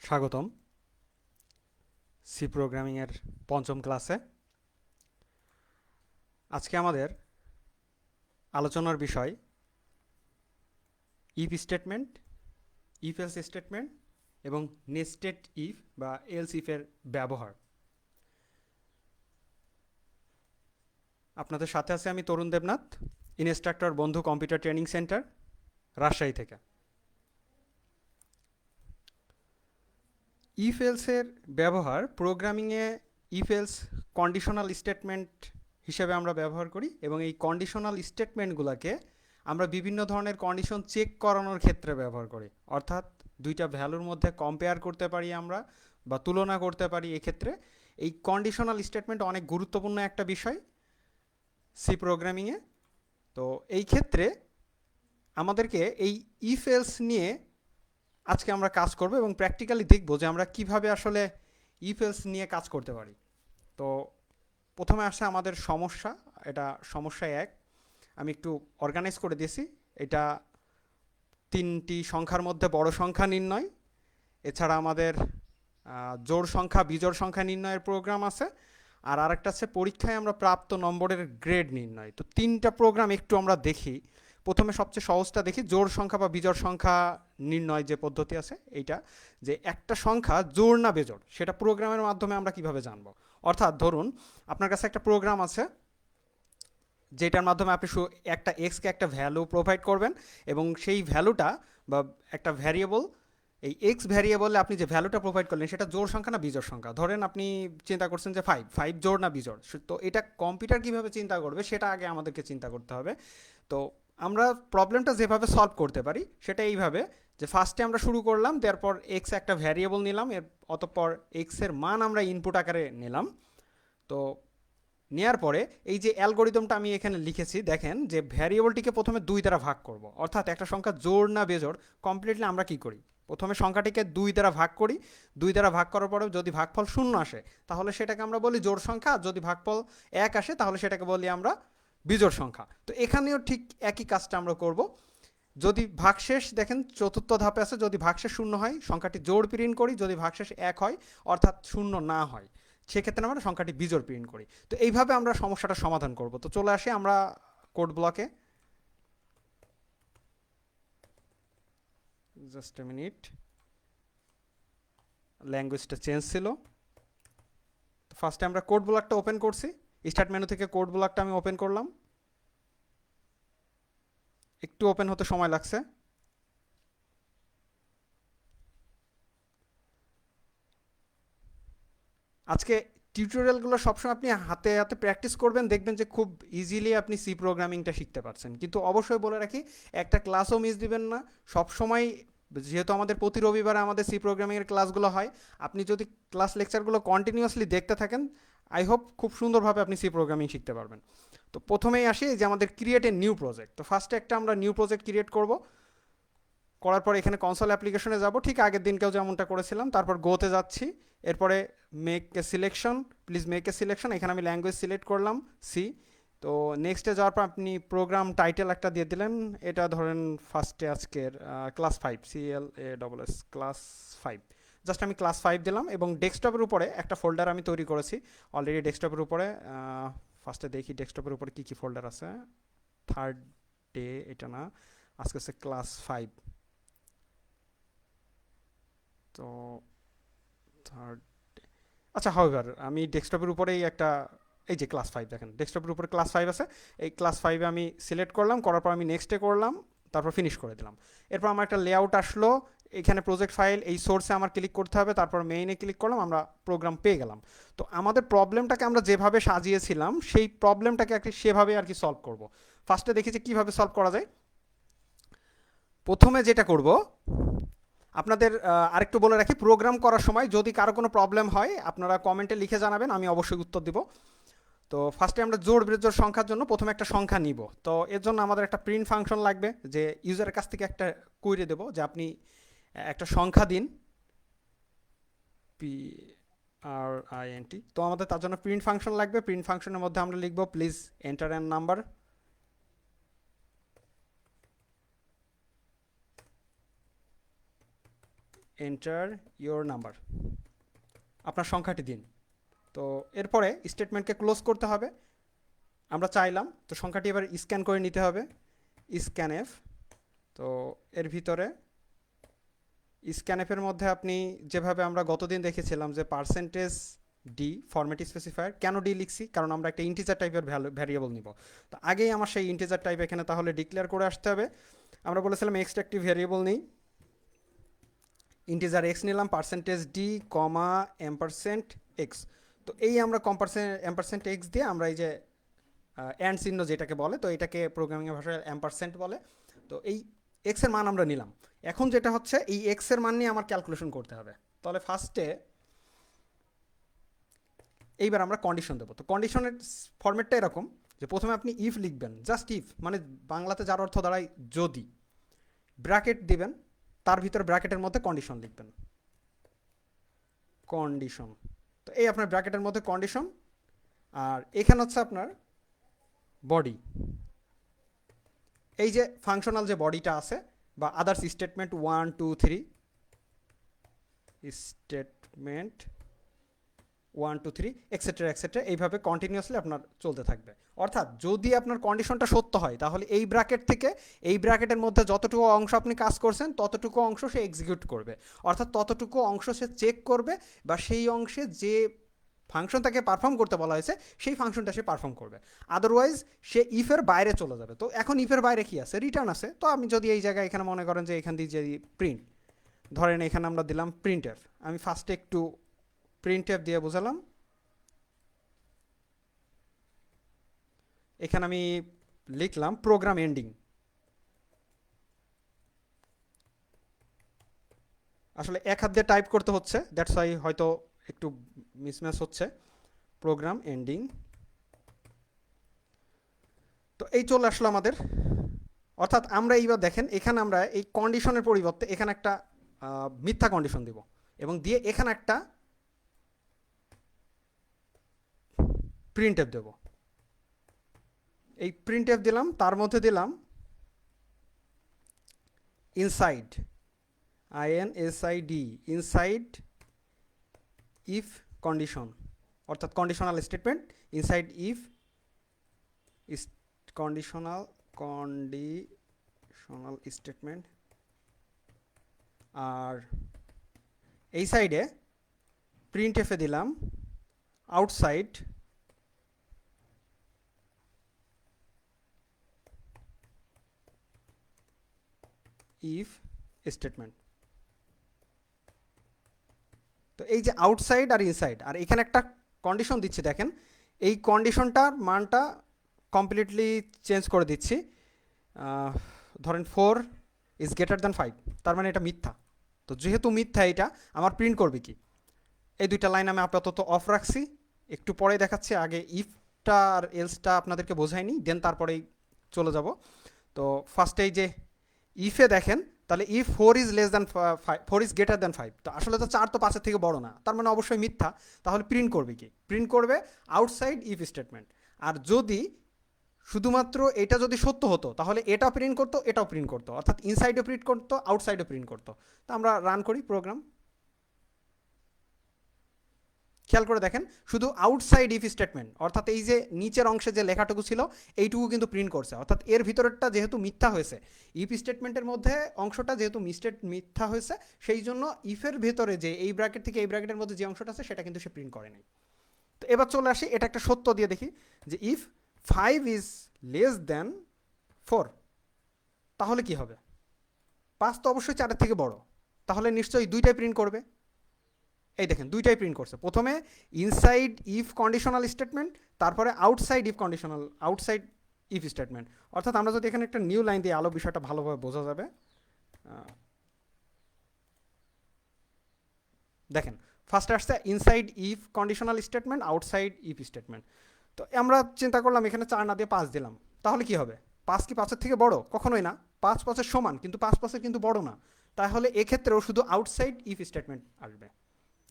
স্বাগতম সি প্রোগ্রামিংয়ের পঞ্চম ক্লাসে। আজকে আমাদের আলোচনার বিষয় if statement, if else statement এবং নেস্টেড ইফ বা এলস ইফের ব্যবহার। আপনাদের সাথে আছে আমি তরুণ দেবনাথ, ইনস্ট্রাক্টর বন্ধু কম্পিউটার ট্রেনিং সেন্টার, রাজশাহী থেকে। ইফ এলসের ব্যবহার প্রোগ্রামিংয়ে ইফ এলস কন্ডিশনাল স্টেটমেন্ট হিসেবে আমরা ব্যবহার করি এবং এই কন্ডিশনাল স্টেটমেন্টগুলোকে আমরা বিভিন্ন ধরনের কন্ডিশন চেক করানোর ক্ষেত্রে ব্যবহার করি। অর্থাৎ দুইটা ভ্যালুর মধ্যে কম্পেয়ার করতে পারি আমরা বা তুলনা করতে পারি। এক্ষেত্রে এই কন্ডিশনাল স্টেটমেন্ট অনেক গুরুত্বপূর্ণ একটা বিষয় সি প্রোগ্রামিংয়ে। তো এই ক্ষেত্রে আমাদেরকে এই ইফ এলস নিয়ে আজকে আমরা কাজ করব এবং প্র্যাকটিক্যালি দেখব যে আমরা কিভাবে আসলে ইফ এলস নিয়ে কাজ করতে পারি। তো প্রথমে আসে আমাদের সমস্যা, এটা সমস্যা এক। আমি একটু অর্গানাইজ করে দিয়েছি। এটা তিনটি সংখ্যার মধ্যে বড় সংখ্যা নির্ণয়, এছাড়া আমাদের জোড় সংখ্যা বিজোড় সংখ্যা নির্ণয়ের প্রোগ্রাম আছে, আর আরেকটা আছে পরীক্ষায় আমরা প্রাপ্ত নম্বরের গ্রেড নির্ণয়। তো তিনটা প্রোগ্রাম একটু আমরা দেখি। প্রথমে সবচেয়ে সহজটা দেখি, জোড় সংখ্যা বা বিজোড় সংখ্যা নির্ণয় যে পদ্ধতি আছে এইটা, যে একটা সংখ্যা জোড় না বেজোড় সেটা প্রোগ্রামের মাধ্যমে আমরা কিভাবে জানবো। অর্থাৎ ধরুন আপনার কাছে একটা প্রোগ্রাম আছে যেটার মাধ্যমে আপনি একটা এক্সকে একটা ভ্যালু প্রোভাইড করবেন এবং সেই ভ্যালুটা বা একটা ভ্যারিয়েবল, এই এক্স ভ্যারিয়েবলে আপনি যে ভ্যালুটা প্রোভাইড করলেন সেটা জোড় সংখ্যা না বিজোড় সংখ্যা। ধরেন আপনি চিন্তা করছেন যে ফাইভ ফাইভ জোড় না বিজোড়। তো এটা কম্পিউটার কীভাবে চিন্তা করবে সেটা আগে আমাদেরকে চিন্তা করতে হবে। তো আমরা প্রবলেমটা যেভাবে সলভ করতে পারি সেটা এইভাবে, যে ফার্স্টে আমরা শুরু করলাম, তারপর এক্স একটা ভ্যারিয়েবল নিলাম, অতঃপর এক্সের মান আমরা ইনপুট আকারে নিলাম। তো নেওয়ার পরে এই যে অ্যালগোরিদমটা আমি এখানে লিখেছি, দেখেন যে ভ্যারিয়েবলটিকে প্রথমে দুই দ্বারা ভাগ করব। অর্থাৎ একটা সংখ্যা জোড় না বেজোড় কমপ্লিটলি আমরা কি করি, প্রথমে সংখ্যাটিকে দুই দ্বারা ভাগ করি। দুই দ্বারা ভাগ করার পরে যদি ভাগফল শূন্য আসে তাহলে সেটাকে আমরা বলি জোড় সংখ্যা, আর যদি ভাগফল এক আসে তাহলে সেটাকে বলি আমরা বিজোড় সংখ্যা। তো এখানেও ঠিক একই কাজটা আমরা করব। যদি ভাগশেষ দেখেন চতুর্থ ধাপে আছে, যদি ভাগশেষ শূন্য হয় সংখ্যাটি জোড় প্রিন্ট করি, যদি ভাগশেষ এক হয় অর্থাৎ শূন্য না হয় সেক্ষেত্রে আমরা সংখ্যাটি বিজোড় প্রিন্ট করি। তো এইভাবে আমরা সমস্যাটা সমাধান করব। তো চলে আসি আমরা কোড ব্লকে। জাস্ট এ মিনিট, ল্যাঙ্গুয়েজটা চেঞ্জ ছিল। তো ফার্স্টে আমরা কোড ব্লকটা ওপেন করছি, স্টার্ট মেনু থেকে কোড ব্লকটা আমি ওপেন করলাম। একটু ওপেন হতে সময় লাগছে। আজকে টিউটোরিয়ালগুলো সবসময় আপনি হাতে হাতে প্র্যাকটিস করবেন, দেখবেন যে খুব ইজিলি আপনি সি প্রোগ্রামিংটা শিখতে পারছেন। কিন্তু অবশ্যই বলে রাখি, একটা ক্লাসও মিস দিবেন না। সবসময়, যেহেতু আমাদের প্রতি রবিবারে আমাদের সি প্রোগ্রামিংয়ের ক্লাসগুলো হয়, আপনি যদি ক্লাস লেকচারগুলো কন্টিনিউয়াসলি দেখতে থাকেন, আই হোপ খুব সুন্দরভাবে আপনি সি প্রোগ্রামিং শিখতে পারবেন। তো প্রথমেই আসি যে আমাদের ক্রিয়েট এ নিউ প্রজেক্ট। তো ফার্স্টে একটা আমরা নিউ প্রজেক্ট ক্রিয়েট করব। করার পর এখানে কনসোল অ্যাপ্লিকেশনে যাব, ঠিক আগের দিনকেও যেমনটা করেছিলাম। তারপর গোতে যাচ্ছি, এরপরে make a selection, please make a selection. এখানে আমি ল্যাঙ্গুয়েজ সিলেক্ট করলাম সি। তো নেক্সটে যাওয়ার পর আপনি প্রোগ্রাম টাইটেল একটা দিয়ে দিলেন, এটা ধরেন ফার্স্টে আজকের class five, CLASS class five. Just আমি ক্লাস ফাইভ দিলাম এবং ডেস্কটপের উপরে একটা ফোল্ডার আমি তৈরি করেছি অলরেডি। ডেস্কটপের উপরে ফার্স্টে দেখি ডেস্কটপের উপরে কী কী ফোল্ডার আছে। থার্ড ডে এটা না, আজকে হচ্ছে ক্লাস ফাইভ। তো থার্ড, আচ্ছা হাউএভার আমি ডেস্কটপের উপরেই একটা, এই যে ক্লাস ফাইভ, দেখেন ডেস্কটপের উপরে ক্লাস ফাইভ আছে। এই ক্লাস ফাইভে আমি সিলেক্ট করলাম, করার পর আমি নেক্সটে করলাম, তারপর ফিনিশ করে দিলাম। এরপর আমার একটা লেআউট আসলো, এখানে প্রজেক্ট ফাইল, এই সোর্সে আমার ক্লিক করতে হবে, তারপর মেইনে ক্লিক করলাম, আমরা প্রোগ্রাম পেয়ে গেলাম। তো আমাদের প্রবলেমটাকে আমরা যেভাবে সাজিয়েছিলাম সেই প্রবলেমটাকে আর কি সেভাবে আর কি সলভ করব। ফার্স্টে দেখেছি কীভাবে সলভ করা যায়। প্রথমে যেটা করব, আপনাদের আরেকটু বলে রাখি, প্রোগ্রাম করার সময় যদি কারো কোনো প্রবলেম হয় আপনারা কমেন্টে লিখে জানাবেন, আমি অবশ্যই উত্তর দিব। তো ফার্স্টে আমরা জোড় বিজোড় সংখ্যার জন্য প্রথমে একটা সংখ্যা নিব। তো এর জন্য আমাদের একটা প্রিন্ট ফাংশন লাগবে, যে ইউজারের কাছ থেকে একটা কুইরি দেবো যে আপনি একটা সংখ্যা দিন, PRINT। তো আমাদের তার জন্য প্রিন্ট ফাংশন লাগবে। প্রিন্ট ফাংশনের মধ্যে আমরা লিখব please enter an number. Enter your number, আপনার সংখ্যাটি দিন। তো এরপরে স্টেটমেন্টকে ক্লোজ করতে হবে। আমরা চাইলাম তো সংখ্যাটি এবার স্ক্যান করে নিতে হবে, স্ক্যানএফ। তো এর ভিতরে স্ক্যানএফের মধ্যে আপনি যেভাবে আমরা গতদিন দেখেছিলাম যে পার্সেন্টেজ ডি ফরম্যাট স্পেসিফায়ার, কেন ডি লিখছি, কারণ আমরা একটা ইন্টিজার টাইপের ভ্যারিয়েবল নিব। তো আগেই আমার সেই ইন্টিজার টাইপ এখানে তাহলে ডিক্লেয়ার করে আসতে হবে। আমরা বলেছিলাম এক্সটা একটি ভ্যারিয়েবল নেই, ইন্টিজার এক্স নিলাম, percentage D comma ampersand x. তো এই আমরা এম্পারসেন্ট এক্স দিয়ে আমরা এই যে অ্যান্ড চিহ্ন যেটাকে বলে, তো এটাকে প্রোগ্রামিং ভাষায় এম্পারসেন্ট বলে। তো এই এক্স এর মান আমরা নিলাম। এখন যেটা হচ্ছে এই এক্স এর মান নিয়ে আমার ক্যালকুলেশন করতে হবে। তাহলে ফার্স্টে এইবার আমরা কন্ডিশন দেবো। তো কন্ডিশনের ফরম্যাটটা এরকম যে প্রথমে আপনি ইফ লিখবেন, জাস্ট ইফ, মানে বাংলাতে যার অর্থ দাঁড়ায় যদি, ব্র্যাকেট দিবেন, তার ভিতরে ব্র্যাকেটের মধ্যে কন্ডিশন লিখবেন, কন্ডিশন। তো এই আপনার ব্র্যাকেটের মধ্যে কন্ডিশন, আর এখানে হচ্ছে আপনার বডি, এই যে ফাংশনাল যে বডিটা আছে বা others statement 1 2 3, statement 1 2 3 etcetera etcetera, এইভাবে কন্টিনিউয়াসলি আপনার চলতে থাকবে। অর্থাৎ যদি আপনার কন্ডিশনটা সত্য হয় তাহলে এই ব্র্যাকেট থেকে এই ব্র্যাকেটের মধ্যে যতটুকু অংশ আপনি কাজ করছেন ততটুকু অংশ সে এক্সিকিউট করবে, অর্থাৎ ততটুকু অংশ সে চেক করবে, বা সেই অংশে যে ফাংশন তাকে পারফর্ম করতে বলা হয়েছে সেই ফাংশনটা সে পারফর্ম করবে। আদারওয়াইজ সে ইফের বাইরে চলে যাবে। তো এখন ইফের বাইরে কি আছে, রিটার্ন আছে। তো আমি যদি এই জায়গায় এখানে মনে করেন যে এখান দিয়ে যে প্রিন্ট, ধরেন এখানে আমরা দিলাম প্রিন্ট এফ, আমি ফার্স্টে একটু প্রিন্ট এফ দিয়ে বোঝালাম। এখানে আমি লিখলাম প্রোগ্রাম এন্ডিং, আসলে এক হাত দিয়ে টাইপ করতে হচ্ছে, দ্যাটস ওয়াই হয়তো একটু মিসম্যাচ হচ্ছে। প্রোগ্রাম এন্ডিং, তো এই চলে আসলো আমাদের। অর্থাৎ আমরা এইবার দেখেন এখানে আমরা এই কন্ডিশনের পরিবর্তে এখানে একটা মিথ্যা কন্ডিশন দিব, এবং দিয়ে এখানে একটা প্রিন্ট এফ দেব। এই প্রিন্ট এফ দিলাম, তার মধ্যে দিলাম inside, INSID, inside if condition, অর্থাৎ conditional statement inside if conditional statement. আর এই সাইডে প্রিন্ট এফে দিলাম আউটসাইড ইফ স্টেটমেন্ট। তো এই যে আউটসাইড আর ইনসাইড, আর এখানে একটা কন্ডিশন দিচ্ছি, দেখেন এই কন্ডিশনটার মানটা কমপ্লিটলি চেঞ্জ করে দিচ্ছি। ধরেন 4 ইজ গ্রেটার দ্যান 5, তার মানে এটা মিথ্যা। তো যেহেতু মিথ্যা, এটা আমার প্রিন্ট করবে কি, এই দুইটা লাইন আমি আপাতত অফ রাখছি, একটু পরে দেখাচ্ছি। আগে ইফটা আর এলসটা আপনাদেরকে বোঝাইনি, দেন তারপরেই চলে যাব। তো ফার্স্টে এই যে ইফে দেখেন, তাহলে if 4 is less than 5, 4 is greater than 5, তো আসলে তো 4 তো 5-এর থেকে বড় না, তার মানে অবশ্যই মিথ্যা। তাহলে প্রিন্ট করবে কি, প্রিন্ট করবে আউটসাইড ইফ স্টেটমেন্ট। আর যদি শুধুমাত্র এটা যদি সত্য হতো তাহলে এটাও প্রিন্ট করতো, এটাও প্রিন্ট করতো, অর্থাৎ ইনসাইডও প্রিন্ট করতো, আউটসাইডও প্রিন্ট করতো। তো আমরা রান করি প্রোগ্রাম, খেয়াল করে দেখেন শুধু আউটসাইড ইফ স্টেটমেন্ট, অর্থাৎ এই যে নিচের অংশে যে লেখাটুকু ছিল এইটুকু কিন্তু প্রিন্ট করছে, অর্থাৎ এর ভিতরেরটা যেহেতু মিথ্যা হয়েছে, ইফ স্টেটমেন্টের মধ্যে অংশটা যেহেতু মিথ্যা হয়েছে, সেই জন্য ইফের ভেতরে যে এই ব্র্যাকেট থেকে এই ব্র্যাকেটের মধ্যে যে অংশটা আছে সেটা কিন্তু সে প্রিন্ট করে নাই। তো এবার চলে আসি, এটা একটা সত্য দিয়ে দেখি যে ইফ 5 ইজ লেস দ্যান 4, তাহলে কি হবে, 5 তো অবশ্যই 4-এর থেকে বড়, তাহলে নিশ্চয়ই দুইটাই প্রিন্ট করবে। এই দেখেন দুইটাই প্রিন্ট করছে, প্রথমে ইনসাইড ইফ কন্ডিশনাল স্টেটমেন্ট, তারপরে আউটসাইড ইফ স্টেটমেন্ট। অর্থাৎ আমরা যদি এখানে একটা নিউ লাইন দিয়ে আলো বিষয়টা ভালোভাবে বোঝা যাবে। দেখেন ফার্স্টে আসছে inside if conditional statement, outside if statement. তো আমরা চিন্তা করলাম এখানে 4 না দিয়ে 5 দিলাম, তাহলে কি হবে, 5 কি 5-এর থেকে বড়, কখনোই না। 5 5-এর সমান, কিন্তু 5 5-এর কিন্তু বড় না। তাহলে এক্ষেত্রেও শুধু আউটসাইড ইফ স্টেটমেন্ট আসবে।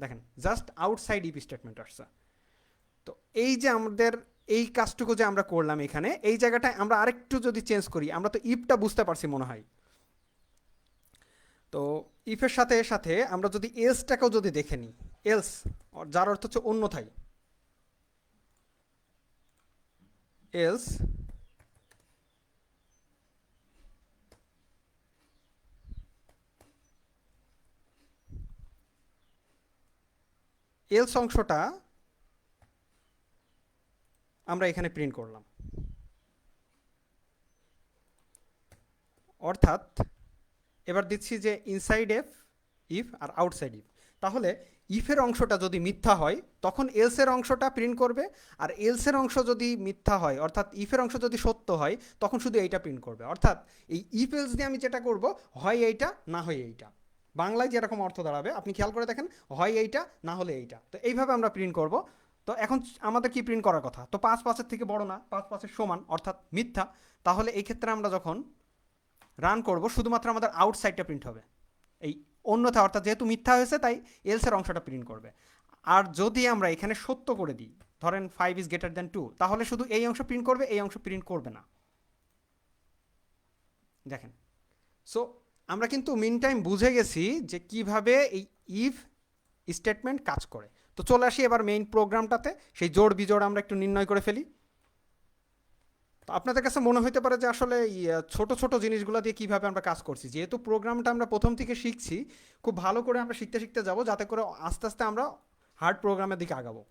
দেখেন জাস্ট আউটসাইড ইফ স্টেটমেন্ট আসছে। তো এই যে আমাদের এই কাজটুকু যে আমরা করলাম এখানে, এই জায়গাটায় আমরা আরেকটু যদি চেঞ্জ করি, আমরা তো ইফটা বুঝতে পারছি মনে হয়। তো ইফের সাথে সাথে আমরা যদি এলসটাকেও যদি দেখে নিই, এলস যার অর্থ হচ্ছে অন্যথায়, এলস এলস অংশটা আমরা এখানে প্রিন্ট করলাম। অর্থাৎ এবার দিচ্ছি যে ইনসাইড এফ ইফ আর আউটসাইড ইফ। তাহলে ইফের অংশটা যদি মিথ্যা হয় তখন এলসের অংশটা প্রিন্ট করবে, আর এলসের অংশ যদি মিথ্যা হয় অর্থাৎ ইফের অংশ যদি সত্য হয় তখন শুধু এইটা প্রিন্ট করবে। অর্থাৎ এই ইফ এলস দিয়ে আমি যেটা করব, হয় এইটা না হয় এইটা। বাংলায় যেরকম অর্থ দাঁড়াবে আপনি খেয়াল করে দেখেন, হয় এইটা না হলে এইটা। তো এইভাবে আমরা প্রিন্ট করব। তো এখন আমাদের কি প্রিন্ট করার কথা? তো 5 থেকে বড় না, 5 সমান, অর্থাৎ মিথ্যা। তাহলে এই ক্ষেত্রে আমরা যখন রান করব শুধুমাত্র আমাদের আউটসাইডটা প্রিন্ট হবে, এই অন্যথা অর্থাৎ যেহেতু মিথ্যা হয়েছে তাই এলসের অংশটা প্রিন্ট করবে। আর যদি আমরা এখানে সত্য করে দিই, ধরেন 5 > 2, তাহলে শুধু এই অংশ প্রিন্ট করবে, এই অংশ প্রিন্ট করবে না। দেখেন, সো আমরা কিন্তু মিন টাইম বুঝে গেছি যে কিভাবে এই ইফ স্টেটমেন্ট কাজ করে। তো চলে আসি এবার মেইন প্রোগ্রামটাতে, সেই জোড় বিজোড় আমরা একটু নির্ণয় করে ফেলি। তো আপনাদের কাছে মনে হতে পারে যে আসলে ছোট ছোট জিনিসগুলো দিয়ে কিভাবে আমরা কাজ করছি। যেহেতু প্রোগ্রামটা আমরা প্রথম থেকে শিখছি, খুব ভালো করে আমরা শিখতে শিখতে যাব, যাতে করে আস্তে আস্তে আমরা হার্ড প্রোগ্রামের দিকে আগাবো।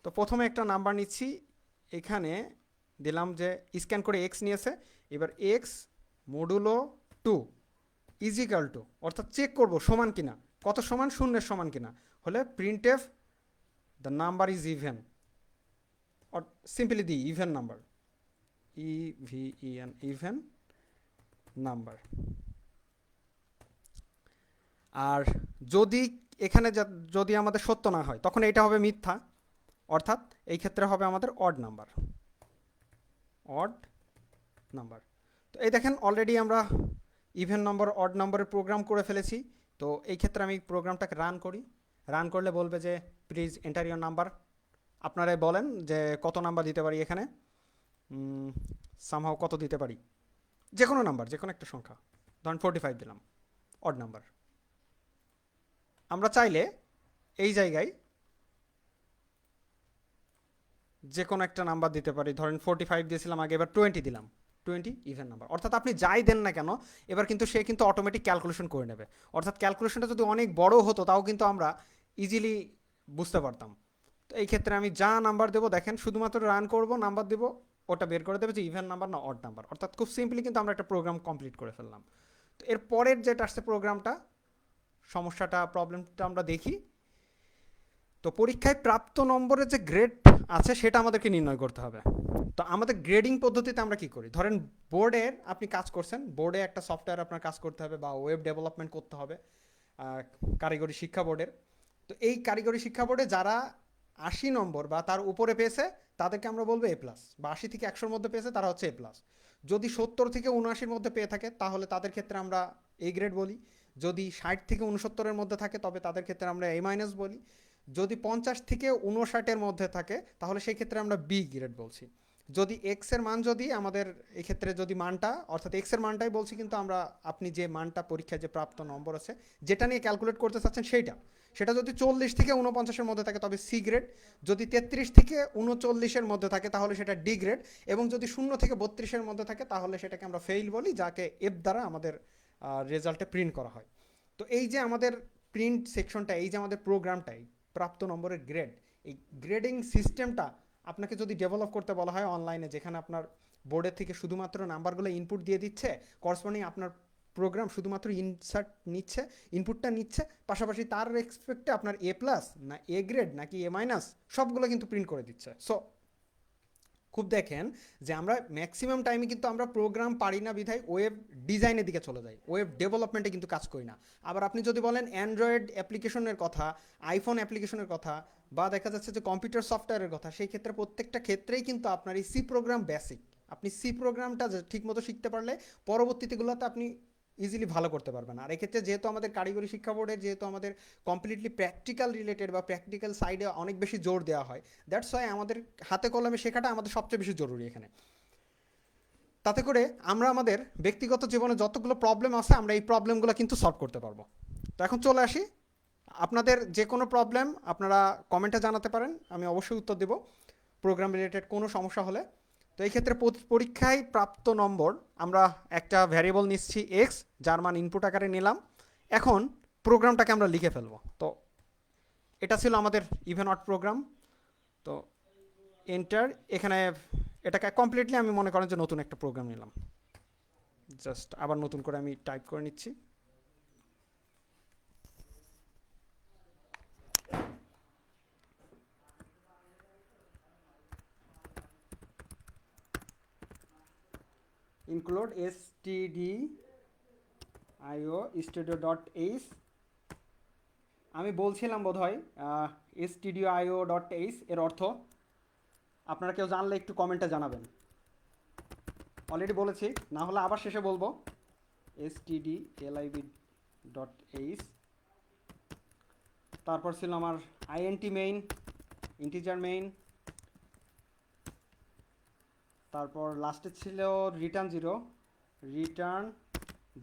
তো প্রথমে একটা নাম্বার নিচ্ছি, এখানে দিলাম যে স্ক্যান করে এক্স নিয়েছে। এবার এক্স মডুলো 2 ইজিক্যাল টু, অর্থাৎ চেক করব সমান কিনা, কত সমান, শূন্যের সমান কিনা হলে printf the number is even, or simply the even number, even even number. আর যদি এখানে যদি আমাদের সত্য না হয় তখন এটা হবে মিথ্যা, অর্থাৎ এই ক্ষেত্রে হবে আমাদের অড নাম্বার, অড নাম্বার। তো এই দেখেন অলরেডি আমরা ইভেন নম্বর অড নম্বরের প্রোগ্রাম করে ফেলেছি। তো এই ক্ষেত্রে আমি প্রোগ্রামটাকে রান করি। রান করলে বলবে যে প্লিজ এন্টার ইউর নাম্বার। আপনারাই বলেন যে কত নাম্বার দিতে পারি এখানে, সামহাও কত দিতে পারি, যে কোনো নাম্বার, যে কোনো একটা সংখ্যা, ধরেন 45 দিলাম, অড নাম্বার। আমরা চাইলে এই জায়গায় যে কোনো একটা নাম্বার দিতে পারি, ধরেন 45 দিয়েছিলাম আগে, এবার 20 দিলাম, 20 ইভেন নাম্বার। অর্থাৎ আপনি যাই দেন না কেন এবার কিন্তু সে কিন্তু অটোমেটিক ক্যালকুলেশন করে নেবে। অর্থাৎ ক্যালকুলেশনটা যদি অনেক বড় হতো তাও কিন্তু আমরা ইজিলি বুঝতে পারতাম। তো এই ক্ষেত্রে আমি যা নাম্বার দেবো, দেখেন শুধুমাত্র রান করব, নাম্বার দেবো, ওটা বের করে দেবে যে ইভেন নাম্বার না অড নাম্বার। অর্থাৎ খুব সিম্পলি কিন্তু আমরা একটা প্রোগ্রাম কমপ্লিট করে ফেললাম। তো এর পরের যেটা আসছে প্রোগ্রামটা, সমস্যাটা, প্রবলেমটা আমরা দেখি। তো পরীক্ষায় প্রাপ্ত নম্বরের যে গ্রেড আছে সেটা আমাদেরকে নির্ণয় করতে হবে। তো আমাদের গ্রেডিং পদ্ধতিতে আমরা কি করি, ধরেন বোর্ডের আপনি কাজ করছেন, বোর্ডে একটা সফটওয়্যার আপনার কাজ করতে হবে বা ওয়েব ডেভেলপমেন্ট করতে হবে কারিগরি শিক্ষা বোর্ডের। তো এই কারিগরি শিক্ষা বোর্ডে যারা 80 নম্বর বা তার উপরে পেয়েছে তাদেরকে আমরা বলবো এ প্লাস, বা 80 থেকে 100-র মধ্যে পেয়েছে তারা হচ্ছে এ প্লাস। যদি 70 থেকে 79-র মধ্যে পেয়ে থাকে তাহলে তাদের ক্ষেত্রে আমরা এ গ্রেড বলি। যদি 60 থেকে 69-এর মধ্যে থাকে তবে তাদের ক্ষেত্রে আমরা এ মাইনাস বলি। যদি 50 থেকে 59-এর মধ্যে থাকে তাহলে সেই ক্ষেত্রে আমরা বি গ্রেড বলছি। যদি এক্স এর মান, যদি আমাদের এক্ষেত্রে যদি মানটা, অর্থাৎ এক্স এর মানটাই বলছি, কিন্তু আমরা আপনি যে মানটা পরীক্ষায় যে প্রাপ্ত নম্বর আছে যেটা নিয়ে ক্যালকুলেট করতে চাচ্ছেন সেটা যদি 40 থেকে 49-এর মধ্যে থাকে তবে সি গ্রেড। যদি 33 থেকে 39-এর মধ্যে থাকে তাহলে সেটা ডি গ্রেড। এবং যদি 0 থেকে 32-এর মধ্যে থাকে তাহলে সেটাকে আমরা ফেইল বলি, যাকে এফ দ্বারা আমাদের রেজাল্টে প্রিন্ট করা হয়। তো এই যে আমাদের প্রিন্ট সেকশনটা, এই যে আমাদের প্রোগ্রামটাই প্রাপ্ত নম্বরের গ্রেড, এই গ্রেডিং সিস্টেমটা আপনাকে যদি ডেভেলপ করতে বলা হয় অনলাইনে, যেখানে আপনার বোর্ডের থেকে শুধুমাত্র নাম্বারগুলো ইনপুট দিয়ে দিচ্ছে, করসপন্ডিং আপনার প্রোগ্রাম শুধুমাত্র ইনসার্ট নিচ্ছে, ইনপুটটা নিচ্ছে, পাশাপাশি তার রেসপেক্টে আপনার এ প্লাস না এ গ্রেড নাকি এ মাইনাস সবগুলো কিন্তু প্রিন্ট করে দিচ্ছে। সো খুব দেখেন যে আমরা ম্যাক্সিমাম টাইমে কিন্তু আমরা প্রোগ্রাম পারি না বিধায় ওয়েব ডিজাইনের দিকে চলে যাই, ওয়েব ডেভেলপমেন্টে কিন্তু কাজ করি না। আবার আপনি যদি বলেন অ্যান্ড্রয়েড অ্যাপ্লিকেশনের কথা, আইফোন অ্যাপ্লিকেশনের কথা, বা দেখা যাচ্ছে যে কম্পিউটার সফটওয়্যারের কথা, সেই ক্ষেত্রে প্রত্যেকটা ক্ষেত্রেই কিন্তু আপনার এই সি প্রোগ্রাম বেসিক। আপনি সি প্রোগ্রামটা ঠিকমতো শিখতে পারলে পরবর্তীতেগুলোতে আপনি ইজিলি ভালো করতে পারবেন। আর এক্ষেত্রে যেহেতু আমাদের কারিগরি শিক্ষা বোর্ডের, যেহেতু আমাদের কমপ্লিটলি প্র্যাকটিক্যাল রিলেটেড বা প্র্যাকটিক্যাল সাইডে অনেক বেশি জোর দেওয়া হয়, দ্যাটস ওয়াই আমাদের হাতে কলমে শেখাটা আমাদের সবচেয়ে বেশি জরুরি এখানে। তাতে করে আমরা আমাদের ব্যক্তিগত জীবনে যতগুলো প্রবলেম আছে আমরা এই প্রবলেমগুলো কিন্তু সলভ করতে পারবো। তো এখন চলে আসি, আপনাদের যে কোনো প্রবলেম আপনারা কমেন্টে জানাতে পারেন, আমি অবশ্যই উত্তর দেব প্রোগ্রাম রিলেটেড কোনো সমস্যা হলে। তো এই ক্ষেত্রে পরীক্ষায় প্রাপ্ত নম্বর আমরা একটা ভ্যারিয়েবল নিচ্ছি এক্স, যার মান ইনপুট আকারে নিলাম। এখন প্রোগ্রামটাকে আমরা লিখে ফেলবো। তো এটা ছিল আমাদের ইভেন অড প্রোগ্রাম। তো এন্টার, এখানে এটাকে কমপ্লিটলি আমি মনে করেন যে নতুন একটা প্রোগ্রাম নিলাম। জাস্ট আবার নতুন করে আমি টাইপ করে নিচ্ছি। Include stdio studio.h। আমি বলছিলাম বোধহয় stdio.h এর অর্থ আপনারা কেউ জানলে একটু কমেন্টে জানাবেন। অলরেডি বলেছি, না হলে আবার শেষে বলবো stdlib.h। তারপর ছিল আমার int মেইন, ইন্টিজার মেইন। তারপর লাস্টে ছিল রিটার্ন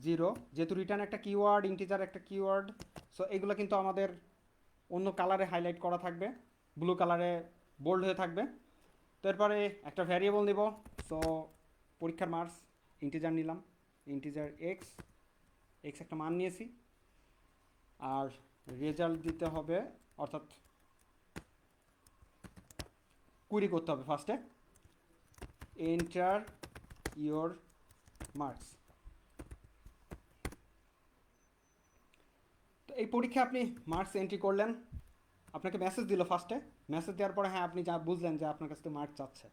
জিরো, যেহেতু রিটার্ন একটা কিওয়ার্ড, ইন্টিজার একটা কিওয়ার্ড, সো এগুলো কিন্তু আমাদের অন্য কালারে হাইলাইট করা থাকবে, ব্লু কালারে বোল্ড হয়ে থাকবে। তো এরপরে একটা ভ্যারিয়েবল নিব। সো পরীক্ষার মার্কস ইন্টিজার নিলাম, ইন্টিজার এক্স একটা মান নিয়েছি। আর রেজাল্ট দিতে হবে, অর্থাৎ কুইরি করতে হবে ফার্স্টে, এন্টার ইয়োর মার্কস। তো এই পরীক্ষায় আপনি মার্কস এন্ট্রি করলেন, আপনাকে মেসেজ দিল ফার্স্টে, মেসেজ দেওয়ার পরে হ্যাঁ আপনি যা বুঝলেন যে আপনার কাছ থেকে মার্কস চাচ্ছে,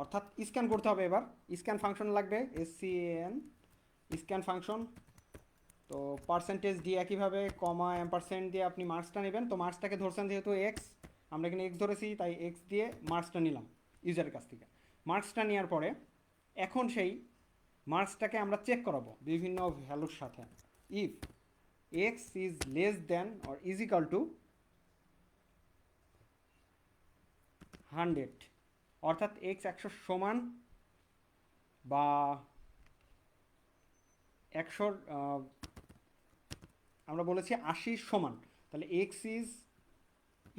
অর্থাৎ স্ক্যান করতে হবে। এবার স্ক্যান ফাংশন লাগবে, SCAN স্ক্যান ফাংশন। তো পার্সেন্টেজ দিয়ে একইভাবে কমা এম্পারসেন্ট দিয়ে আপনি মার্কসটা নেবেন। তো মার্কসটাকে ধরছেন যেহেতু এক্স, আমরা এখানে এক্স ধরেছি, তাই এক্স দিয়ে মার্কসটা নিলাম ইউজারের কাছ থেকে। মার্কসটা নেওয়ার পরে এখন সেই মার্কসটাকে আমরা চেক করাবো বিভিন্ন ভ্যালুর সাথে। If x is less than or is equal to 100, অর্থাৎ এক্স 100 সমান বা 100 আমরা বলেছি 80 সমান, তাহলে x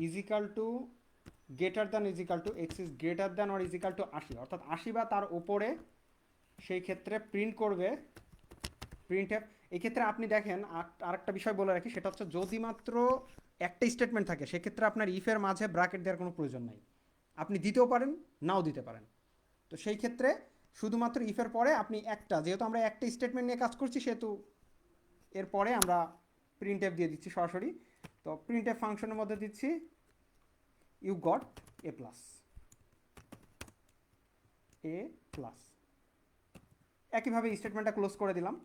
is equal to greater than is equal to x is greater than or is equal to 80, অর্থাৎ 80 বা তার উপরে, সেই ক্ষেত্রে প্রিন্ট করবে প্রিন্টএফ। এই ক্ষেত্রে আপনি দেখেন আরেকটা বিষয় বলে রাখি, সেটা হচ্ছে যদি মাত্র একটা স্টেটমেন্ট থাকে সেক্ষেত্রে আপনার ইফের মাঝে ব্র্যাকেট দেওয়ার কোনো প্রয়োজন নাই, আপনি দিতেও পারেন নাও দিতে পারেন। তো সেই ক্ষেত্রে শুধুমাত্র ইফের পরে আপনি একটা, যেহেতু আমরা একটা স্টেটমেন্ট নিয়ে কাজ করছি সেহেতু এরপরে আমরা প্রিন্টএফ দিয়ে দিচ্ছি সরাসরি। তো প্রিন্টএফ ফাংশনের মধ্যে দিচ্ছি ইউ গট এ প্লাস, একইভাবে স্টেটমেন্টটা ক্লোজ করে দিলাম।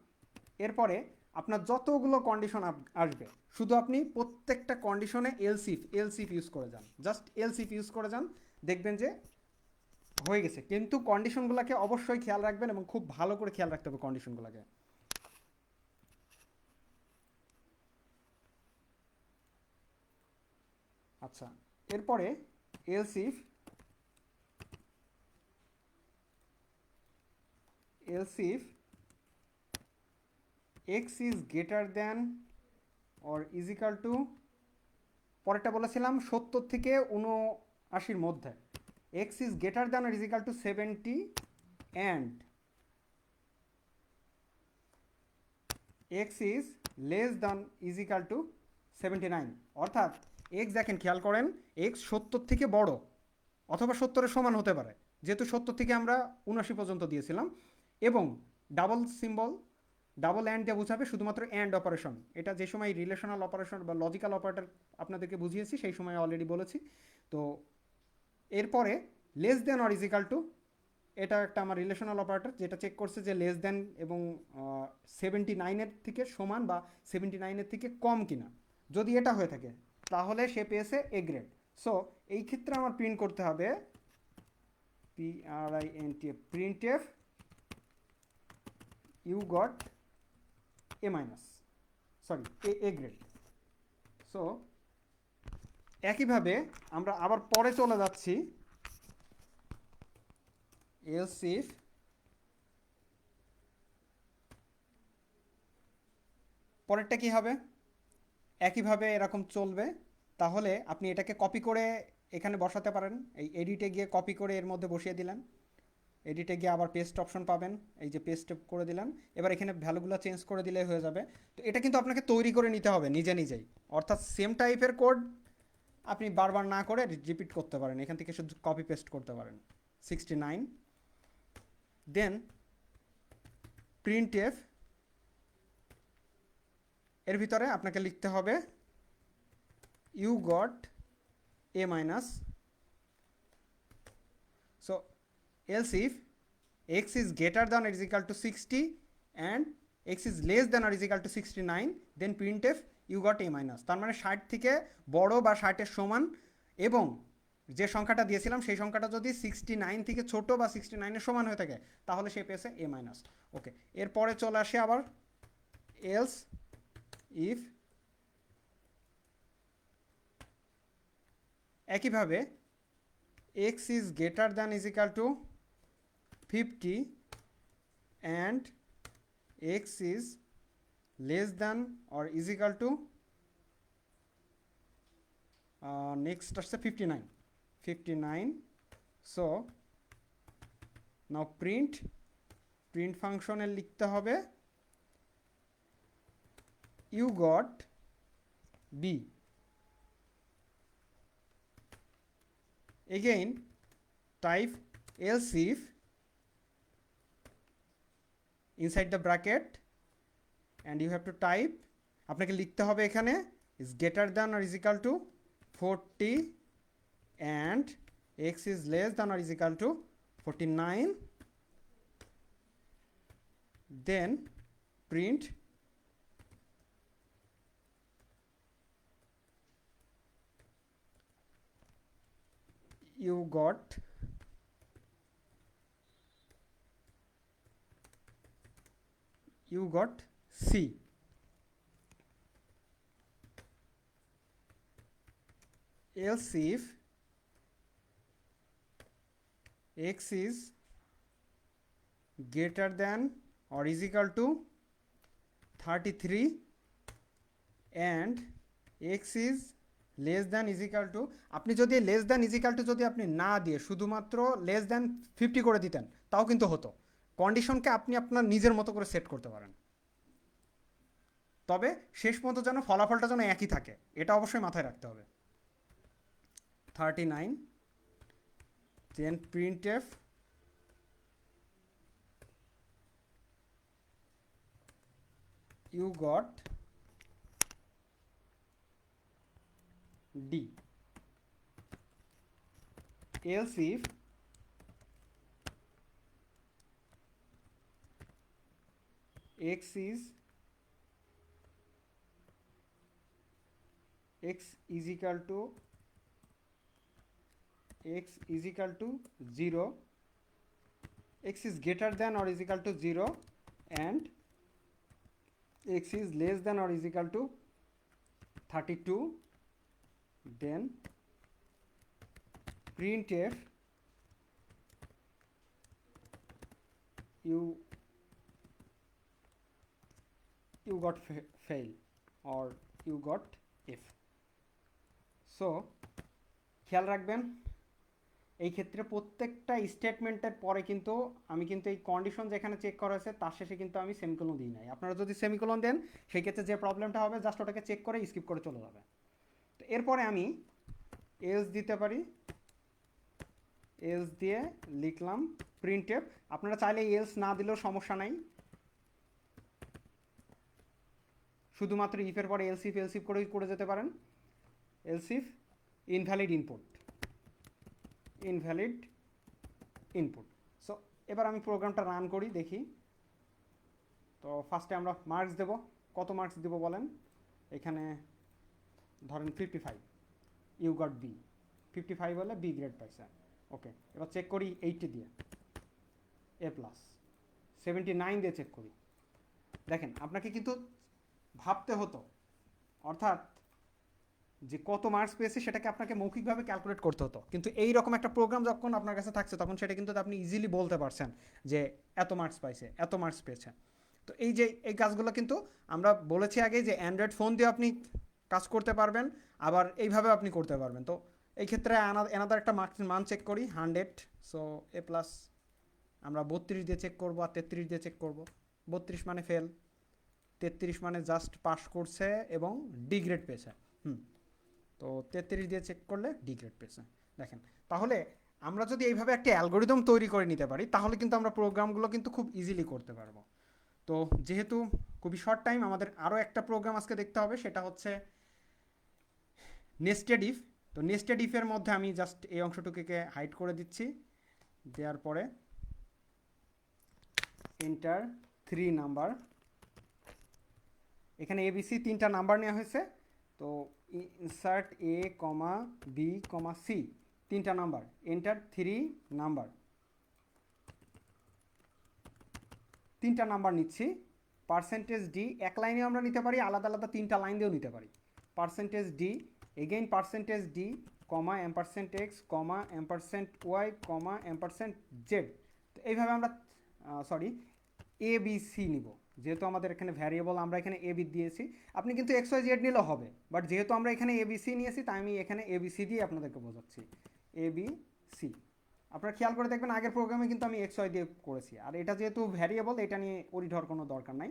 এরপরে আপনার যতগুলো কন্ডিশন আসবে শুধু আপনি প্রত্যেকটা কন্ডিশনে এলসিফ ইউজ করে যান, জাস্ট এলসিফ ইউজ করে যান, দেখবেন যে হয়ে গেছে। কিন্তু কন্ডিশনগুলোকে অবশ্যই খেয়াল রাখবেন এবং খুব ভালো করে খেয়াল রাখতে হবে কন্ডিশনগুলোকে। আচ্ছা, এরপরে else if x is greater than or is equal to, পরেরটা বলেছিলাম 70 থেকে 79 মধ্যে, x is greater than or is equal to 70 and x is less than is equal to 79, অর্থাৎ এক্স দেখেন খেয়াল করেন, এক্স 70 থেকে বড় অথবা 70-এর সমান হতে পারে, যেহেতু 70 থেকে আমরা 79 পর্যন্ত দিয়েছিলাম। এবং ডাবল সিম্বল, ডাবল অ্যান্ড দিয়ে বোঝাবে শুধুমাত্র অ্যান্ড অপারেশন, এটা যে সময় রিলেশনাল অপারেশন বা লজিক্যাল অপারেটর আপনাদেরকে বুঝিয়েছি সেই সময় অলরেডি বলেছি। তো এরপরে less than or is equal to, এটা একটা আমার রিলেশনাল অপারেটর যেটা চেক করছে যে লেস দেন এবং 79-এর থেকে সমান বা 79-এর থেকে কম কিনা। যদি এটা হয়ে থাকে তাহলে সে পেয়েছে এ গ্রেড। সো এই ক্ষেত্রে আমার প্রিন্ট করতে হবে printf you got A minus, sorry A grade. So একইভাবে আমরা আবার পরে চলে যাচ্ছি, এলস ইফ পরেরটা কি হবে, একইভাবে এরকম চলবে। তাহলে আপনি এটাকে কপি করে এখানে বসাতে পারেন, এই এডিটে গিয়ে কপি করে এর মধ্যে বসিয়ে দিলেন, এডিটে গিয়ে আবার পেস্ট অপশন পাবেন, এই যে পেস্ট করে দিলাম, এবার এখানে ভ্যালুগুলো চেঞ্জ করে দিলে হয়ে যাবে। তো এটা কিন্তু আপনাকে তৈরি করে নিতে হবে নিজে নিজেই, অর্থাৎ সেম টাইপের কোড আপনি বারবার না করে রিপিট করতে পারেন, এখান থেকে শুধু কপি পেস্ট করতে পারেন। 69, দেন প্রিন্ট এফ, এর ভিতরে আপনাকে লিখতে হবে you got A minus, so else if x is greater than or is equal to 60 and x is less than or is equal to 69, then printf you got a minus। তার মানে 60 থেকে বড় বা 60 এর সমান এবং যে সংখ্যাটা দিয়েছিলাম সেই সংখ্যাটা যদি 69 থেকে ছোট বা 69 এর সমান হয়ে থাকে তাহলে সে পেয়েছে a মাইনাস। ওকে, এরপরে চলে আসে আবার else if, একইভাবে x is greater than is equal to 50 and x is less than or is equal to next আসছে 59, so now print ফাংশনে লিখতে হবে you got b, again type else if inside the bracket and you have to type, আপনাকে লিখতে হবে এখানে is greater than or is equal to 40 and x is less than or is equal to 49, then print you got C, else if x is greater than or is equal to 33 and x is less than is equal to, আপনি যদি less than is equal to যদি আপনি না দিয়ে শুধুমাত্র less than 50 করে দিতেন তাও কিন্তু হতো। কন্ডিশনকে আপনি আপনার নিজের মতো করে সেট করতে পারেন, তবে শেষ পর্যন্ত যেন ফলাফলটা যেন একই থাকে এটা অবশ্যই মাথায় রাখতে হবে। 39, then print F you got D, else if x is equal to 0, x is greater than or is equal to 0 and x is less than or is equal to 32, then printf you got fail or you got f। So খেয়াল রাখবেন এই ক্ষেত্রে প্রত্যেকটা স্টেটমেন্টের পরে কিন্তু আমি কিন্তু এই কন্ডিশন যেখানে চেক করা হয়েছে তার শেষে কিন্তু আমি সেমিকোলন দিই নাই। আপনারা যদি সেমিকোলন দেন সেই ক্ষেত্রে যে প্রবলেমটা হবে জাস্ট ওটাকে চেক করে স্কিপ করে চলে যাবে। তো এরপরে আমি এলস দিতে পারি, এলস দিয়ে লিখলাম প্রিন্টএফ। আপনারা চাইলে এলস না দিলেও সমস্যা নাই, শুধুমাত্র ইফের পরে এলসিফ করে যেতে পারেন। Else if invalid input. সো এবার আমি প্রোগ্রামটা রান করি দেখি। তো ফার্স্টে আমরা মার্কস দেব, কত মার্কস দেব বলেন, এখানে ধরেন 55, ইউ গট বি, 55 হলে বি গ্রেড পাইছে। ওকে, এবার চেক করি 80 দিয়ে, এ প্লাস। 79 দিয়ে চেক করি। দেখেন আপনাকে কিন্তু ভাবতে হতো, অর্থাৎ যে কত মার্কস পেয়েছে সেটাকে আপনাকে মৌখিকভাবে ক্যালকুলেট করতে হতো, কিন্তু এই রকম একটা প্রোগ্রাম যখন আপনার কাছে থাকছে তখন সেটা কিন্তু আপনি ইজিলি বলতে পারছেন যে এত মার্কস পেয়েছে। তো তো এই যে এই কাজগুলো কিন্তু আমরা বলেছি আগে যে অ্যান্ড্রয়েড ফোন দিয়ে আপনি কাজ করতে পারবেন, আবার এইভাবে আপনি করতে পারবেন। তো এই ক্ষেত্রে এনাদার একটা মান চেক করি 100, সো A+। আমরা 32 দিয়ে চেক করবো আর 33 দিয়ে চেক করব। 32 মানে ফেল, 33 মানে জাস্ট পাস করছে এবং ডি গ্রেড পেয়েছে। তো 33 দিয়ে চেক করলে ডি গ্রেড পেয়েছে। দেখেন, তাহলে আমরা যদি এইভাবে একটা অ্যালগোরিদম তৈরি করে নিতে পারি তাহলে কিন্তু আমরা প্রোগ্রামগুলো কিন্তু খুব ইজিলি করতে পারবো। তো যেহেতু খুবই শর্ট টাইম, আমাদের আরও একটা প্রোগ্রাম আজকে দেখতে হবে, সেটা হচ্ছে নেস্টেড ইফ। তো নেস্টেড ইফের মধ্যে আমি জাস্ট এই অংশটুকুকে হাইড করে দিচ্ছি, দেওয়ার পরে এন্টার 3 নাম্বার। এখানে এবিসি 3টা নাম্বার নেওয়া হয়েছে। তো insert A comma B comma C 3টা নাম্বার, এন্টার 3 নাম্বার। 3টা নাম্বার নিচ্ছি। পার্সেন্টেজ ডি এক লাইনেও আমরা নিতে পারি, আলাদা আলাদা 3টা লাইন দিয়েও নিতে পারি। Percentage D, again percentage D comma ampersand X comma ampersand Y comma ampersand Z. তো এইভাবে আমরা এ বি সি নিব। যেহেতু আমাদের এখানে ভ্যারিয়েবল আমরা এখানে এ বি দিয়েছি, আপনি কিন্তু এক্স ওয়াই জেড নিলেও হবে, বাট যেহেতু আমরা এখানে এ বি সি নিয়েছি তাই আমি এখানে এ বি সি দিয়ে আপনাদেরকে বোঝাচ্ছি। এ বি সি আপনারা খেয়াল করে দেখবেন আগের প্রোগ্রামে কিন্তু আমি এক্স ওয়াই দিয়ে করেছি, আর এটা যেহেতু ভ্যারিয়েবল এটা নিয়ে ওরিঢর কোনো দরকার নাই।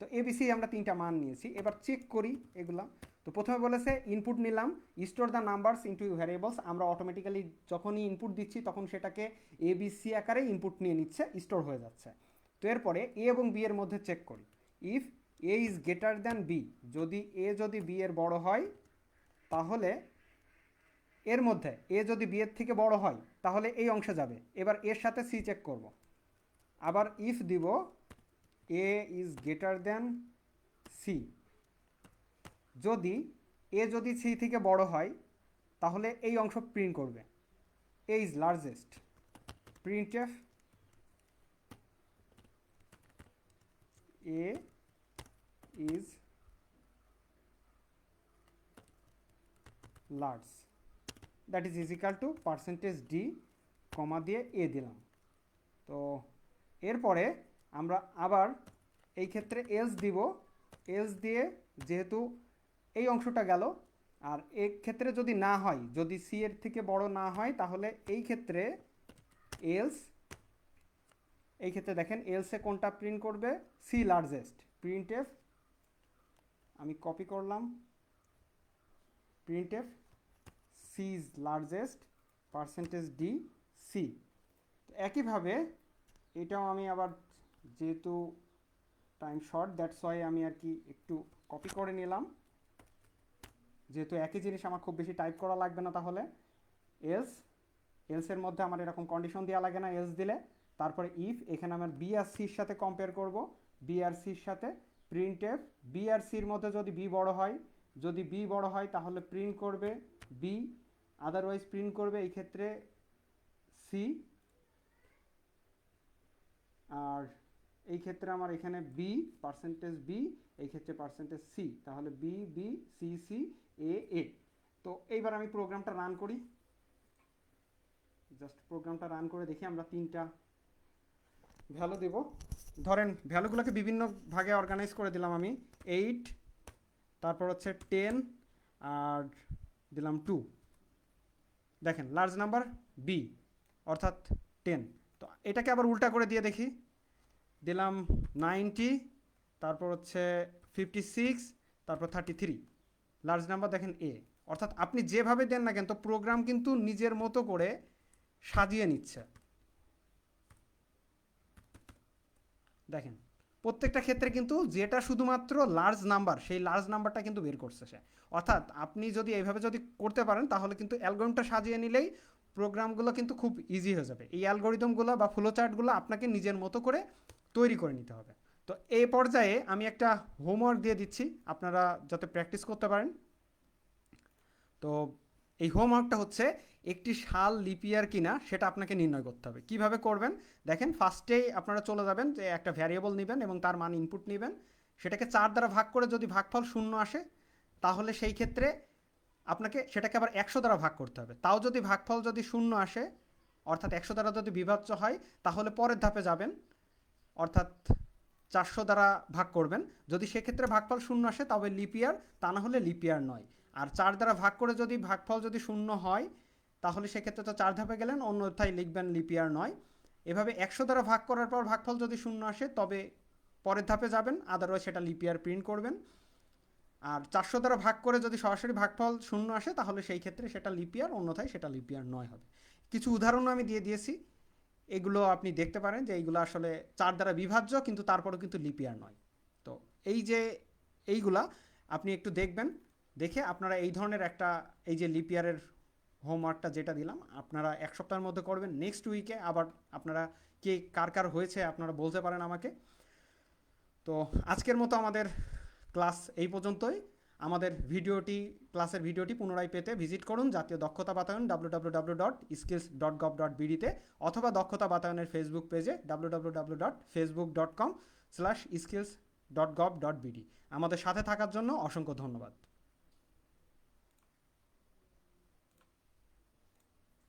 তো এবিসি আমরা 3টা মান নিয়েছি, এবার চেক করি এগুলা। তো প্রথমে বলেছে ইনপুট নিলাম, store the numbers into variables. আমরা অটোমেটিক্যালি যখনই ইনপুট দিচ্ছি তখন সেটাকে এবিসি আকারে ইনপুট নিয়ে নিচ্ছে, স্টোর হয়ে যাচ্ছে। তো এরপরে এ এবং বি এর মধ্যে চেক করি, if A is greater than B, যদি বি এর বড় হয় তাহলে এর মধ্যে এ যদি বি এর থেকে বড় হয় তাহলে এই অংশে যাবে। এবার এর সাথে সি চেক করব, আবার ইফ দিব A is greater than C, যদি সি থেকে বড় হয় তাহলে এই অংশ প্রিন্ট করবে, A is largest. Printf A is large, that is is equal to percentage D comma দিয়ে এ দিলাম। তো এরপরে আমরা আবার এই ক্ষেত্রে এলস দিব, এলস দিয়ে যেহেতু এই অংশটা গেল, আর এই ক্ষেত্রে যদি না হয়, যদি সি এর থেকে বড় না হয় তাহলে এই ক্ষেত্রে এলস, এই ক্ষেত্রে দেখেন এলসে কোনটা প্রিন্ট করবে, সি লার্জেস্ট। প্রিন্টএফ, আমি কপি করলাম, printf C is largest percentage D C. একইভাবে এটাও আমি আবার যেহেতু টাইম শর্ট দ্যাটস ওয়াই আমি আর কি একটু কপি করে নিলাম, যেহেতু একই জিনিস আমার খুব বেশি টাইপ করা লাগবে না। তাহলে এলসের মধ্যে আমার এরকম কন্ডিশন দেওয়া লাগে না এলস দিলে। তারপরে ইফ, এখানে আমার বি আর সির সাথে কম্পেয়ার করব, বি আর সির সাথে প্রিন্টএফ বি আর সির মধ্যে যদি বি বড় হয়, যদি বি বড় হয় তাহলে প্রিন্ট করবে বি, আদারওয়াইজ প্রিন্ট করবে এই ক্ষেত্রে সি। আর এই ক্ষেত্রে আমার এখানে বি পার্সেন্টেজ বি, এই ক্ষেত্রে পার্সেন্টেজ সি, তাহলে বি বি সি সি এ এ। তো এইবার আমি প্রোগ্রামটা রান করি, জাস্ট প্রোগ্রামটা রান করে দেখি আমরা 3টা ভ্যালু দেব। ধরেন ভ্যালুগুলোকে বিভিন্ন ভাগে অর্গানাইজ করে দিলাম আমি, 8, তারপর হচ্ছে 10 আর দিলাম 2। দেখেন লার্জ নাম্বার বি অর্থাৎ 10। তো এটাকে আবার উল্টা করে দিয়ে দেখি, দিলাম 90, তারপর হচ্ছে 56, তারপর 33। লার্জ নাম্বার দেখেন এ। অর্থাৎ আপনি যেভাবে দেন না কেন তো প্রোগ্রাম কিন্তু নিজের মতো করে সাজিয়ে নিচ্ছে। দেখেন প্রত্যেকটা ক্ষেত্রে কিন্তু যেটা শুধুমাত্র লার্জ নাম্বার সেই লার্জ নাম্বারটা কিন্তু বের করছে সে। অর্থাৎ আপনি যদি এইভাবে যদি করতে পারেন তাহলে কিন্তু অ্যালগোরিদমটা সাজিয়ে নিলেই প্রোগ্রামগুলো কিন্তু খুব ইজি হয়ে যাবে। এই অ্যালগোরিদমগুলো বা ফ্লোচার্টগুলো আপনাকে নিজের মতো করে তৈরি করে নিতে হবে। তো এই পর্যায়ে আমি একটা হোমওয়ার্ক দিয়ে দিচ্ছি আপনারা যাতে প্র্যাকটিস করতে পারেন। তো এই হোমওয়ার্কটা হচ্ছে একটি সাল লিপিয়ার কিনা সেটা আপনাকে নির্ণয় করতে হবে। কিভাবে করবেন দেখেন, ফার্স্টেই আপনারা চলে যাবেন যে একটা ভ্যারিয়েবল নেবেন এবং তার মান ইনপুট নেবেন, সেটাকে 4 দ্বারা ভাগ করে যদি ভাগফল 0 আসে তাহলে সেই ক্ষেত্রে আপনাকে সেটাকে আবার 100 দ্বারা ভাগ করতে হবে। তাও যদি ভাগফল যদি 0 আসে অর্থাৎ 100 দ্বারা যদি বিভাজ্য হয় তাহলে পরের ধাপে যাবেন, অর্থাৎ 400 দ্বারা ভাগ করবেন। যদি সেক্ষেত্রে ভাগফল শূন্য আসে তবে লিপ ইয়ার, তা না হলে লিপ ইয়ার নয়। আর 4 দ্বারা ভাগ করে যদি ভাগফল যদি শূন্য হয় তাহলে সেক্ষেত্রে তো 4 ধাপে গেলেন, অন্যথায় লিখবেন লিপ ইয়ার নয়। এভাবে 100 দ্বারা ভাগ করার পর ভাগফল যদি শূন্য আসে তবে পরের ধাপে যাবেন, আদারওয়াইজ সেটা লিপ ইয়ার প্রিন্ট করবেন। আর 400 দ্বারা ভাগ করে যদি সরাসরি ভাগফল শূন্য আসে তাহলে সেই ক্ষেত্রে সেটা লিপ ইয়ার, অন্যথায় সেটা লিপ ইয়ার নয় হবে। কিছু উদাহরণও আমি দিয়ে দিয়েছি, এগুলো আপনি দেখতে পারেন যে এইগুলো আসলে 4 দ্বারা বিভাজ্য কিন্তু তারপরেও কিন্তু লিপ ইয়ার নয়। তো এই যে এইগুলা আপনি একটু দেখবেন, দেখে আপনারা এই ধরনের একটা এই যে লিপ ইয়ারের হোমওয়ার্কটা যেটা দিলাম আপনারা 1 সপ্তাহের মধ্যে করবেন। নেক্সট উইকে আবার আপনারা কে কার কার হয়েছে আপনারা বলতে পারেন আমাকে। তো আজকের মতো আমাদের ক্লাস এই পর্যন্তই। আমাদের ক্লাসের ভিডিওটি পুনরায় পেতে ভিজিট করুন জাতীয় দক্ষতা বাতায়ন www.skills.gov.bd তে, অথবা দক্ষতা বাতায়নের ফেসবুক পেজে www.facebook.com/skills.gov.bd। আমাদের সাথে থাকার জন্য অসংখ্য ধন্যবাদ।